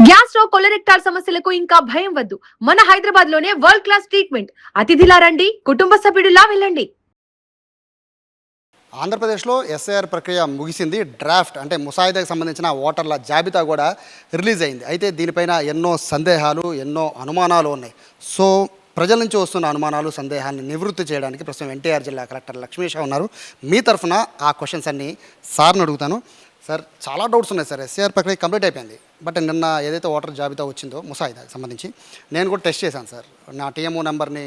Gas stove కొలరెక్టాల్ సమస్యలకు ఇంకా భయం వద్దు. మన హైదరాబాద్ లోనే వరల్డ్ క్లాస్ ట్రీట్మెంట్. అతిథిలా రండి, కుటుంబ సభ్యుడిలా వెళ్ళండి. ఆంధ్రప్రదేశ్లో ఎస్ఐఆర్ ప్రక్రియ ముగిసింది. డ్రాఫ్ట్ అంటే ముసాయిదాకు సంబంధించిన ఓటర్ల జాబితా కూడా రిలీజ్ అయింది. అయితే దీనిపైన ఎన్నో సందేహాలు, ఎన్నో అనుమానాలు ఉన్నాయి. సో ప్రజల నుంచి వస్తున్న అనుమానాలు, సందేహాన్ని నివృత్తి చేయడానికి ప్రస్తుతం ఎన్టీఆర్ జిల్లా కలెక్టర్ లక్ష్మీష ఉన్నారు. మీ తరఫున ఆ క్వశ్చన్స్ అన్నీ సార్ని అడుగుతాను. సార్, చాలా డౌట్స్ ఉన్నాయి సార్. ఎస్ఐఆర్ ప్రక్రియ కంప్లీట్ అయిపోయింది. బట్ నిన్న ఏదైతే ఓటర్ జాబితా వచ్చిందో ముసాయిదాకి సంబంధించి నేను కూడా టెస్ట్ చేశాను సార్. నా టీఎంఓ నెంబర్ని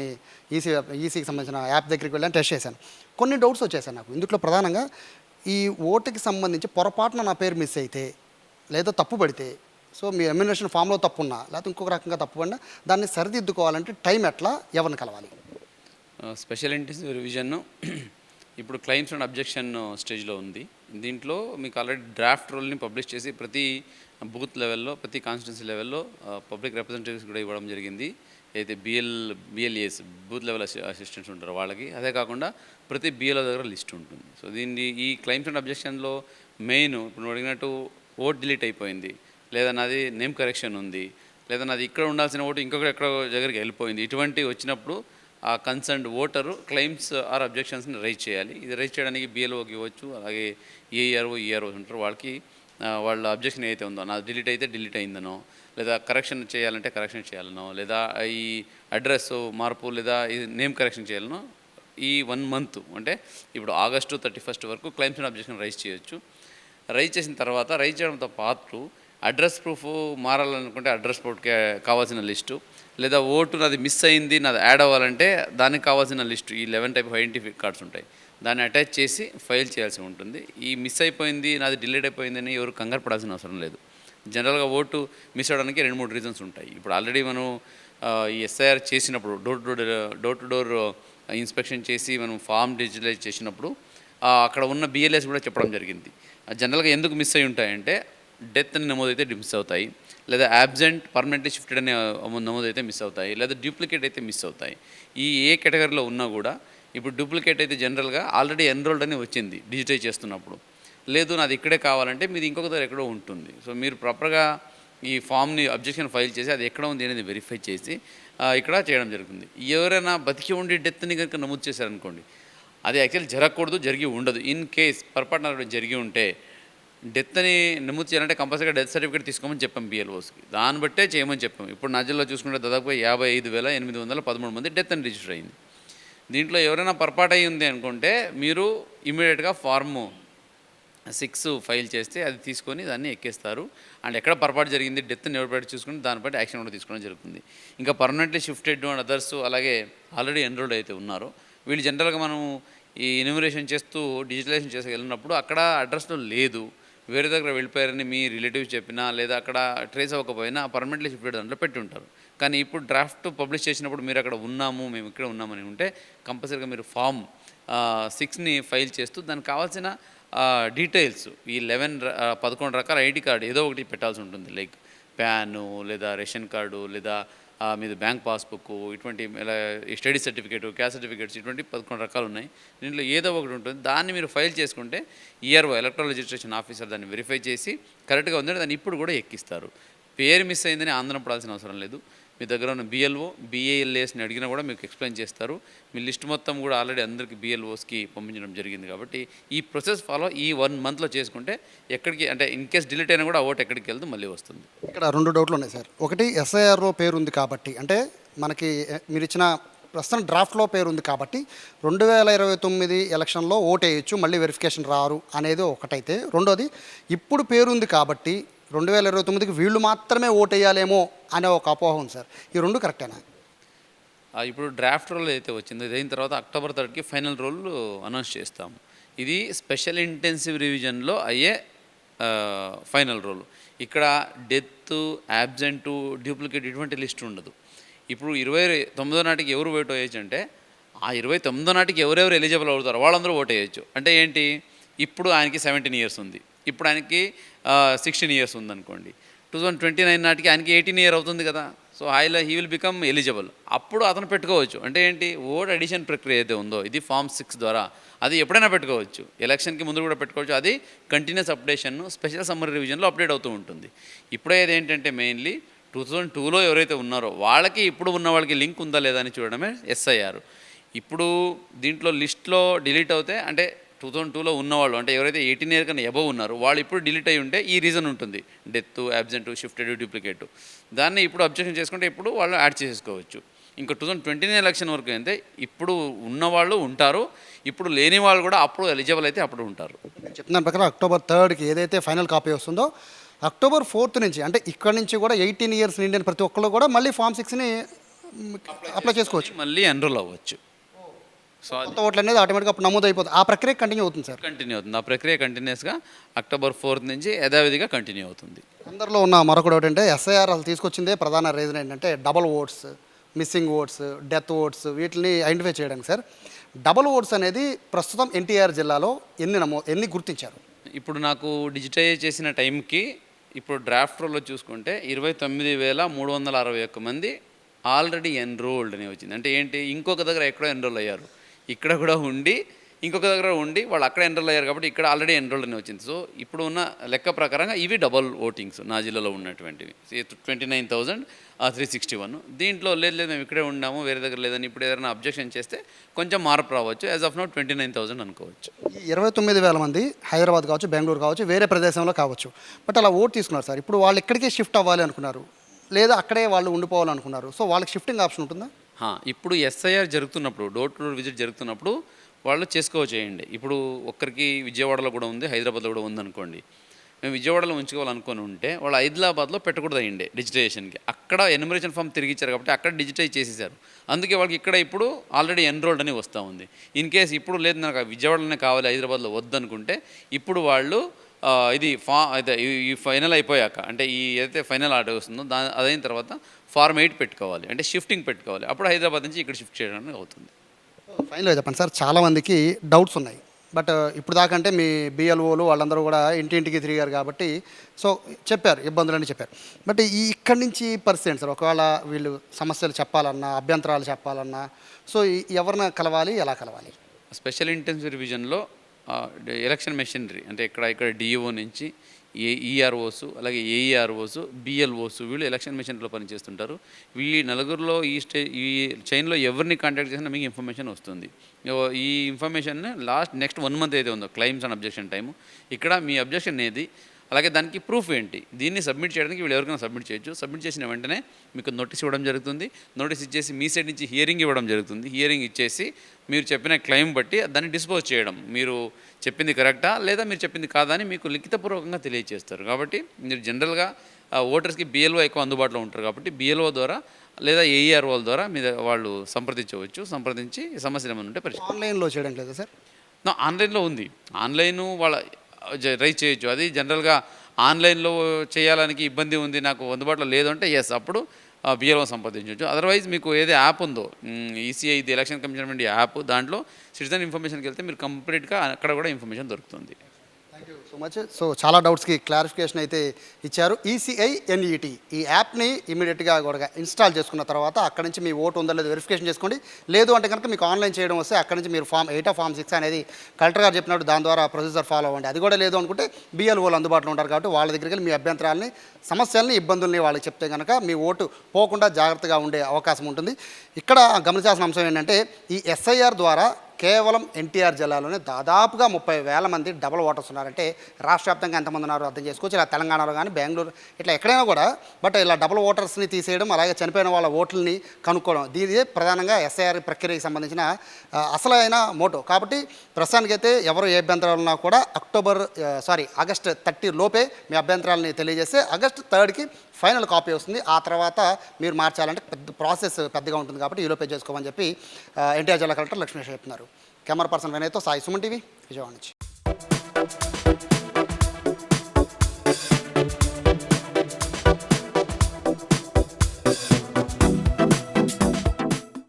ఈసీకి సంబంధించిన యాప్ దగ్గరికి వెళ్ళాను, టెస్ట్ చేశాను. కొన్ని డౌట్స్ వచ్చాయి సార్ నాకు. ఇందులో ప్రధానంగా ఈ ఓటుకి సంబంధించి పొరపాటున నా పేరు మిస్ అయితే లేదా తప్పు పడితే, సో మీ ఎమ్యునేషన్ ఫామ్లో తప్పు ఉన్నా లేకపోతే ఇంకొక రకంగా తప్పు పడినా దాన్ని సరిదిద్దుకోవాలంటే టైం ఎట్లా, ఎవరిని కలవాలి? స్పెషల్ ఇంటెన్సివ్ రివిజన్ ఇప్పుడు క్లెయిమ్స్ అండ్ అబ్జెక్షన్ స్టేజ్లో ఉంది. దీంట్లో మీకు ఆల్రెడీ డ్రాఫ్ట్ రోల్ని పబ్లిష్ చేసి ప్రతి బూత్ లెవెల్లో, ప్రతి కాన్స్టిట్యున్సీ లెవెల్లో పబ్లిక్ రిప్రజెంటేటివ్స్ కూడా ఇవ్వడం జరిగింది. అయితే బిఎల్ఏస్ బూత్ లెవెల్ అసిస్టెంట్స్ ఉంటారు వాళ్ళకి. అదే కాకుండా ప్రతి బిఎల్ఓ దగ్గర లిస్ట్ ఉంటుంది. సో ఈ క్లెయిమ్స్ అండ్ అబ్జెక్షన్లో మెయిన్ ఇప్పుడు అడిగినట్టు ఓట్ డిలీట్ అయిపోయింది, లేదా నాది నేమ్ కరెక్షన్ ఉంది, లేదా నాది ఇక్కడ ఉండాల్సిన ఓటు ఇంకొకటి ఎక్కడ దగ్గరికి వెళ్ళిపోయింది, ఇటువంటివి వచ్చినప్పుడు ఆ కన్సర్న్డ్ ఓటరు క్లెయిమ్స్ ఆర్ అబ్జెక్షన్స్ని రైజ్ చేయాలి. ఇది రైజ్ చేయడానికి బిఎల్ఓకి ఇవ్వచ్చు, అలాగే ఈఆర్ఓ ఉంటారు, వాళ్ళకి వాళ్ళ అబ్జెక్షన్ ఏదైతే ఉందో, నా డిలీట్ అయితే డిలీట్ అయిందనో, లేదా కరెక్షన్ చేయాలంటే కరెక్షన్ చేయాలనో, లేదా ఈ అడ్రస్ మార్పు లేదా ఈ నేమ్ కరెక్షన్ చేయాలనో ఈ 1 మంత్ అంటే ఇప్పుడు ఆగస్టు 31 వరకు క్లెయిమ్స్ అండ్ అబ్జెక్షన్ రైజ్ చేయొచ్చు. రైజ్ చేసిన తర్వాత రైజ్ చేయడంతో పాటు అడ్రస్ ప్రూఫ్ మారాలనుకుంటే అడ్రస్ ప్రూఫ్కి కావాల్సిన లిస్టు, లేదా ఓటు నాది మిస్ అయింది నాది యాడ్ అవ్వాలంటే దానికి కావాల్సిన లిస్టు, ఈ 11 టైప్ ఆఫ్ ఐడెంటిఫై కార్డ్స్ ఉంటాయి, దాన్ని అటాచ్ చేసి ఫైల్ చేయాల్సి ఉంటుంది. ఈ మిస్ అయిపోయింది నాది డిలీట్ అయిపోయిందని ఎవరు కంగారు పడాల్సిన అవసరం లేదు. జనరల్గా ఓటు మిస్ అవ్వడానికి 2-3 రీజన్స్ ఉంటాయి. ఇప్పుడు ఆల్రెడీ మనం ఈ ఎస్ఐఆర్ చేసినప్పుడు డోర్ టు డోర్ ఇన్స్పెక్షన్ చేసి మనం ఫామ్ డిజిటలైజ్ చేసినప్పుడు అక్కడ ఉన్న బిఎల్ఎస్ కూడా చెప్పడం జరిగింది. జనరల్గా ఎందుకు మిస్ అయి ఉంటాయంటే డెత్ అని నమోదైతే మిస్ అవుతాయి, లేదా యాబ్సెంట్ పర్మనెంట్లీ షిఫ్టెడ్ అనే నమోదైతే మిస్ అవుతాయి, లేదా డూప్లికేట్ అయితే మిస్ అవుతాయి. ఈ ఏ కేటగిరీలో ఉన్నా కూడా ఇప్పుడు డూప్లికేట్ అయితే జనరల్గా ఆల్రెడీ ఎన్రోల్డ్ అని వచ్చింది డిజిటైజ్ చేస్తున్నప్పుడు, లేదు నాది ఇక్కడే కావాలంటే మీది ఇంకొక దగ్గర ఎక్కడో ఉంటుంది. సో మీరు ప్రాపర్గా ఈ ఫామ్ని అబ్జెక్షన్ ఫైల్ చేసి అది ఎక్కడ ఉంది అనేది వెరిఫై చేసి ఇక్కడ చేయడం జరుగుతుంది. ఎవరైనా బతికి ఉండి డెత్ని కనుక నమోదు చేశారనుకోండి, అది యాక్చువల్లీ జరగకూడదు, జరిగి ఉండదు. ఇన్ కేస్ పొరపాటున జరిగి ఉంటే డెత్ అని నమోదు చేయాలంటే కంపల్సరీగా డెత్ సర్టిఫికేట్ తీసుకోమని చెప్పాం బిఎల్ఓస్కి, దాన్ని బట్టే చేయమని చెప్పాం. ఇప్పుడు నా జిల్లాలో చూసుకుంటే దాదాపు 55,813 మంది డెత్ అని రిజిస్టర్ అయింది. దీంట్లో ఎవరైనా పొరపాటు అయ్యి ఉంది అనుకుంటే మీరు ఇమీడియట్గా ఫార్ము 6 ఫైల్ చేస్తే అది తీసుకొని దాన్ని ఎక్కేస్తారు. అండ్ ఎక్కడ పొరపాటు జరిగింది డెత్ని ఎవరు బట్టి చూసుకుని దాన్ని బట్టి యాక్షన్ కూడా తీసుకోవడం జరుగుతుంది. ఇంకా పర్మనెంట్లీ షిఫ్టెడ్ అండ్ అదర్స్ అలాగే ఆల్రెడీ ఎన్రోల్డ్ అయితే ఉన్నారో వీళ్ళు జనరల్గా మనం ఈ ఎన్యూమరేషన్ చేస్తూ డిజిటలైజేషన్ చేసి వెళ్ళినప్పుడు అక్కడ అడ్రస్లో లేదు, వేరే దగ్గర వెళ్ళిపోయారని మీ రిలేటివ్స్ చెప్పినా, లేదా అక్కడ ట్రేస్ అవ్వకపోయినా పర్మనెంట్లీ షిఫ్టెడ్ దాంట్లో పెట్టి ఉంటారు. కానీ ఇప్పుడు డ్రాఫ్ట్ పబ్లిష్ చేసినప్పుడు మీరు అక్కడ ఉన్నాము, మేము ఇక్కడ ఉన్నామని ఉంటే కంపల్సరీగా మీరు ఫామ్ 6ని ఫైల్ చేస్తూ దానికి కావాల్సిన డీటెయిల్స్ ఈ 11 రకాల ఐడి కార్డు ఏదో ఒకటి పెట్టాల్సి ఉంటుంది. లైక్ ప్యాను, లేదా రేషన్ కార్డు, లేదా మీది బ్యాంక్ పాస్బుక్, ఇటువంటి స్టడీ సర్టిఫికేటు, క్యాస్ట్ సర్టిఫికేట్స్, ఇటువంటి 11 రకాలు ఉన్నాయి. దీంట్లో ఏదో ఒకటి ఉంటుంది. దాన్ని మీరు ఫైల్ చేసుకుంటే ఈఆర్ఓ ఎలక్ట్రల్ రిజిస్ట్రేషన్ ఆఫీసర్ దాన్ని వెరిఫై చేసి కరెక్ట్గా ఉందంటే దాన్ని ఇప్పుడు కూడా ఎక్కిస్తారు. పేరు మిస్ అయిందని ఆందోళన పడాల్సిన అవసరం లేదు. మీ దగ్గర ఉన్న బిఎల్ఓ, బిఏఎల్ఏస్ని అడిగినా కూడా మీకు ఎక్స్ప్లెయిన్ చేస్తారు. మీ లిస్ట్ మొత్తం కూడా ఆల్రెడీ అందరికీ బిఎల్ఓస్కి పంపించడం జరిగింది. కాబట్టి ఈ ప్రాసెస్ ఫాలో ఈ 1 మంత్లో చేసుకుంటే ఎక్కడికి అంటే ఇన్ కేస్ డిలీట్ అయినా కూడా ఆ ఓటు ఎక్కడికి వెళ్తే మళ్ళీ వస్తుంది. ఇక్కడ 2 డౌట్లు ఉన్నాయి సార్. ఒకటి, ఎస్ఐఆర్ఓ పేరు ఉంది కాబట్టి, అంటే మనకి మీరు ఇచ్చిన ప్రస్తుతం డ్రాఫ్ట్లో పేరు ఉంది కాబట్టి 2029 ఎలక్షన్లో ఓటు వేయచ్చు, మళ్ళీ వెరిఫికేషన్ రారు అనేది ఒకటైతే, రెండోది ఇప్పుడు పేరుంది కాబట్టి 2029కి వీళ్ళు మాత్రమే ఓటు వేయాలేమో అనే ఒక అపోహ ఉంది సార్. ఈ 2 కరెక్టేనా? ఇప్పుడు డ్రాఫ్ట్ రోల్ అయితే వచ్చిందో ఇది అయిన తర్వాత అక్టోబర్ 3కి ఫైనల్ రోల్ అనౌన్స్ చేస్తాము. ఇది స్పెషల్ ఇంటెన్సివ్ రివిజన్లో అయ్యే ఫైనల్ రోల్. ఇక్కడ డెత్, యాబ్సెంటు, డూప్లికేట్ ఇటువంటి లిస్ట్ ఉండదు. ఇప్పుడు 29 నాటికి ఎవరు ఓటు వేయచ్చు అంటే ఆ 29 నాటికి ఎవరెవరు ఎలిజిబుల్ అవుతారో వాళ్ళందరూ ఓటు వేయచ్చు. అంటే ఏంటి, ఇప్పుడు ఆయనకి 17 ఇయర్స్ ఉంది, ఇప్పుడు ఆయనకి 16 ఇయర్స్ ఉందనుకోండి, 2029 నాటికి ఆయనకి 18 ఇయర్ అవుతుంది కదా. So he will become eligible. అప్పుడు అతను పెట్టుకోవచ్చు. అంటే ఏంటి, ఓట్ అడిషన్ ప్రక్రియ ఏదైతే ఉందో ఇది ఫామ్ 6 ద్వారా అది ఎప్పుడైనా పెట్టుకోవచ్చు. ఎలక్షన్కి ముందు కూడా పెట్టుకోవచ్చు. అది కంటిన్యూస్ అప్డేషన్ స్పెషల్ సమ్మర్ రివిజన్లో అప్డేట్ అవుతూ ఉంటుంది. ఇప్పుడేది ఏంటంటే మెయిన్లీ 2002లో ఎవరైతే ఉన్నారో వాళ్ళకి ఇప్పుడు ఉన్న వాళ్ళకి లింక్ ఉందా లేదా అని చూడడమే ఎస్ఐఆర్. ఇప్పుడు దీంట్లో లిస్ట్లో డిలీట్ అవుతే అంటే 2002లో ఉన్నవాళ్ళు అంటే ఎవరైతే 18 ఇయర్ కన్నా ఎబవ్ ఉన్నారో వాళ్ళు ఇప్పుడు డిలీట్ అయి ఉంటే ఈ రీజన్ ఉంటుంది, డెత్, అబ్సెంట్, షిఫ్టెడ్, డూప్లికేట్. దాన్ని ఇప్పుడు అబ్జెక్షన్ చేసుకుంటే ఇప్పుడు వాళ్ళు యాడ్ చేసుకోవచ్చు. ఇంకా 2029 ఎలక్షన్ వరకు అయితే ఇప్పుడు ఉన్నవాళ్ళు ఉంటారు, ఇప్పుడు లేని వాళ్ళు కూడా అప్పుడు ఎలిజిబుల్ అయితే అప్పుడు ఉంటారు. చెప్తున్నాను ప్రకారం October 3కి ఏదైతే ఫైనల్ కాపీ వస్తుందో October 4th నుంచి అంటే ఇక్కడ నుంచి కూడా 18 ఇయర్స్ నిండిన ప్రతి ఒక్కళ్ళు కూడా మళ్ళీ ఫామ్ 6ని అప్లై చేసుకోవచ్చు, మళ్ళీ ఎన్రోల్ అవ్వచ్చు. సో కొత్త ఓట్లు అనేది ఆటోమేటిక్గా అప్పుడు నమోదు అయిపోతుంది. ఆ ప్రక్రియ కంటిన్యూ అవుతుంది సార్. కంటిన్యూ అవుతుంది. ఆ ప్రక్రియ కంటిన్యూస్గా October 4th నుంచి యథావిధిగా కంటిన్యూ అవుతుంది. అందరిలో ఉన్న మరొకటి ఏంటంటే ఎస్ఐఆర్ అసలు తీసుకొచ్చిందే ప్రధాన రీజన్ ఏంటంటే double votes, missing votes, death votes వీటిని ఐడెంటిఫై చేయడానికి సార్. డబల్ ఓట్స్ అనేది ప్రస్తుతం ఎన్టీఆర్ జిల్లాలో ఎన్ని గుర్తించారు? ఇప్పుడు నాకు డిజిటైజ్ చేసిన టైంకి ఇప్పుడు డ్రాఫ్ట్ రోల్లో చూసుకుంటే 29,361 మంది ఆల్రెడీ ఎన్రోల్డ్ అని వచ్చింది. అంటే ఏంటి, ఇంకొక దగ్గర ఎక్కడో ఎన్రోల్ అయ్యారు, ఇక్కడ కూడా ఉండి ఇంకొక దగ్గర ఉండి వాళ్ళు అక్కడ ఎన్రోల్ అయ్యారు కాబట్టి ఇక్కడ ఆల్రెడీ ఎన్రోల్డ్ అని వచ్చింది. సో ఇప్పుడు ఉన్న లెక్క ప్రకారంగా ఇవి డబల్ ఓటింగ్స్ నా జిల్లాలో ఉన్నటువంటివి 29,361. దీంట్లో లేదు మేము ఇక్కడే ఉన్నాము వేరే దగ్గర లేదని ఇప్పుడు ఏదైనా అబ్జెక్షన్ చేస్తే కొంచెం మార్పు రావచ్చు. యాజ్ ఆఫ్ నౌ 29,000 అనుకోవచ్చు. 29,000 మంది హైదరాబాద్ కావచ్చు, బెంగళూరు కావచ్చు, వేరే ప్రదేశంలో కావచ్చు, బట్ అలా ఓటు తీసుకున్నారు సార్. ఇప్పుడు వాళ్ళు ఎక్కడికే షిఫ్ట్ అవ్వాలి అనుకున్నారు లేదా అక్కడే వాళ్ళు ఉండిపోవాలనుకున్నారు. సో వాళ్ళకి షిఫ్టింగ్ ఆప్షన్ ఉంటుందా? ఇప్పుడు ఎస్ఐఆర్ జరుగుతున్నప్పుడు డోర్ టు డోర్ విజిట్ జరుగుతున్నప్పుడు వాళ్ళు చేసుకోవచ్చేయండి. ఇప్పుడు ఒక్కరికి విజయవాడలో కూడా ఉంది, హైదరాబాద్లో కూడా ఉందనుకోండి. మేము విజయవాడలో ఉంచుకోవాలనుకొని ఉంటే వాళ్ళు హైదరాబాద్లో పెట్టకూడదు అయ్యిండే డిజిటైజేషన్కి. అక్కడ ఎన్యుమరేషన్ ఫామ్ తిరిగి ఇచ్చారు కాబట్టి అక్కడ డిజిటైజ్ చేసేసారు. అందుకే వాళ్ళకి ఇక్కడ ఇప్పుడు ఆల్రెడీ ఎన్రోల్డ్ అని వస్తూ ఉంది. ఇన్ కేస్ ఇప్పుడు లేదు నాకు విజయవాడలోనే కావాలి హైదరాబాద్లో వద్దనుకుంటే ఇప్పుడు వాళ్ళు ఇది అయితే ఈ ఫైనల్ అయిపోయాక అంటే ఈ ఏదైతే ఫైనల్ ఆర్డర్ వస్తుందో అదైన తర్వాత ఫార్మ్ 8 పెట్టుకోవాలి, అంటే షిఫ్టింగ్ పెట్టుకోవాలి. అప్పుడు హైదరాబాద్ నుంచి ఇక్కడ షిఫ్ట్ చేయడానికి అవుతుంది. ఫైనల్గా చెప్పండి సార్, చాలామందికి డౌట్స్ ఉన్నాయి. బట్ ఇప్పుడు దాకంటే మీ బిఎల్ఓలు వాళ్ళందరూ కూడా ఇంటింటికి తిరిగారు కాబట్టి సో చెప్పారు, ఇబ్బందులని చెప్పారు. బట్ ఇక్కడి నుంచి పరిస్థితి సార్, ఒకవేళ వీళ్ళు సమస్యలు చెప్పాలన్నా, అభ్యంతరాలు చెప్పాలన్నా సో ఎవరిని కలవాలి, ఎలా కలవాలి? స్పెషల్ ఇంటెన్సివ్ రివిజన్లో ఎలక్షన్ మెషినరీ అంటే ఇక్కడ డిఈఓ నుంచి ఈఆర్ఓస్ అలాగే ఏఈఆర్ఓస్, బిఎల్ఓస్ వీళ్ళు ఎలక్షన్ మెషినరీలో పనిచేస్తుంటారు. నలుగురిలో ఈ చైన్లో ఎవరిని కాంటాక్ట్ చేసినా మీకు ఇన్ఫర్మేషన్ వస్తుంది. ఈ ఇన్ఫర్మేషన్ నెక్స్ట్ 1 month ఏదైతే ఉందో క్లెయిమ్స్ అండ్ అబ్జెక్షన్ టైము, ఇక్కడ మీ అబ్జెక్షన్ ఏది అలాగే దానికి ప్రూఫ్ ఏంటి, దీన్ని సబ్మిట్ చేయడానికి వీళ్ళు ఎవరికైనా సబ్మిట్ చేయొచ్చు. సబ్మిట్ చేసిన వెంటనే మీకు నోటీస్ ఇవ్వడం జరుగుతుంది. నోటీస్ ఇచ్చేసి మీ సైడ్ నుంచి హియరింగ్ ఇవ్వడం జరుగుతుంది. హియరింగ్ ఇచ్చేసి మీరు చెప్పిన క్లెయిమ్ బట్టి దాన్ని డిస్పోజ్ చేయడం, మీరు చెప్పింది కరెక్టా లేదా మీరు చెప్పింది కాదా అని మీకు లిఖితపూర్వకంగా తెలియజేస్తారు. కాబట్టి మీరు జనరల్గా ఓటర్స్కి బిఎల్ఓ ఎక్కువ అందుబాటులో ఉంటారు కాబట్టి బిఎల్ఓ ద్వారా లేదా ఏఈఆర్ఓల ద్వారా మీద వాళ్ళు సంప్రదించవచ్చు. సంప్రదించి సమస్యలు ఏమైనా ఉంటే పరిస్థితి. ఆన్లైన్లో చేయడం లేదా సార్? ఆన్లైన్లో ఉంది, ఆన్లైన్ వాళ్ళ రైజ్ చేయొచ్చు. అది జనరల్గా ఆన్లైన్లో చేయాలని ఇబ్బంది ఉంది, నాకు అందుబాటులో లేదు అంటే ఎస్ అప్పుడు బిఎల్ఓ సంప్రదించవచ్చు. అదర్వైజ్ మీకు ఏది యాప్ ఉందో ఈసీఐ ఇది ఎలక్షన్ కమిషన్ నుండి యాప్, దాంట్లో సిటిజన్ ఇన్ఫర్మేషన్కి వెళ్తే మీరు కంప్లీట్గా అక్కడ కూడా ఇన్ఫర్మేషన్ దొరుకుతుంది. Thank you so much. So చాలా డౌట్స్కి క్లారిఫికేషన్ అయితే ఇచ్చారు. ECINET ఈ యాప్ని ఇమీడియట్గా కూడా ఇన్స్టాల్ చేసుకున్న తర్వాత అక్కడి నుంచి మీ ఓటు ఉందో లేదో వెరిఫికేషన్ చేసుకోండి. లేదు అంటే కనుక మీకు ఆన్లైన్ చేయడం వస్తే అక్కడి నుంచి మీరు ఫామ్ 8 ఫామ్ 6 అనేది కలెక్టర్ గారు చెప్పినట్టు దాని ద్వారా ప్రొసీజర్ ఫాలో అవ్వండి. అది కూడా లేదు అనుకుంటే బిఎల్ఓలు అందుబాటులో ఉంటారు కాబట్టి వాళ్ళ దగ్గరికి వెళ్ళి మీ అభ్యంతరాలని, సమస్యల్ని, ఇబ్బందుల్ని వాళ్ళకి చెప్తే కనుక మీ ఓటు పోకుండా జాగ్రత్తగా ఉండే అవకాశం ఉంటుంది. ఇక్కడ గమనించాల్సిన అంశం ఏంటంటే ఈ ఎస్ఐఆర్ ద్వారా కేవలం ఎన్టీఆర్ జిల్లాలోనే దాదాపుగా 30,000 మంది డబుల్ ఓటర్స్ ఉన్నారంటే రాష్ట్ర వ్యాప్తంగా ఎంతమంది ఉన్నారో అర్థం చేసుకోవచ్చు. ఇలా తెలంగాణలో కానీ బెంగళూరు ఇట్లా ఎక్కడైనా కూడా బట్ ఇలా డబుల్ ఓటర్స్ని తీసేయడం అలాగే చనిపోయిన వాళ్ళ ఓట్లని కనుక్కోవడం దీనిదే ప్రధానంగా ఎస్ఐఆర్ ప్రక్రియకి సంబంధించిన అసలైన మోటో. కాబట్టి ప్రస్తుతానికైతే ఎవరు ఏ అభ్యంతరాలు ఉన్నా కూడా ఆగస్టు 30 లోపే మీ అభ్యంతరాలని తెలియజేస్తే August 3కి ఫైనల్ కాపీ వస్తుంది. ఆ తర్వాత మీరు మార్చాలంటే ప్రాసెస్ పెద్దగా ఉంటుంది కాబట్టి ఈలోపే చేసుకోమని చెప్పి ఎన్టీఆర్ జిల్లా కలెక్టర్ లక్ష్మీష్ చెప్తున్నారు. కెమెరా పర్సన్ వినయ్తో సాయి, సుమన్ టీవీ, విజయవాడ నుంచి.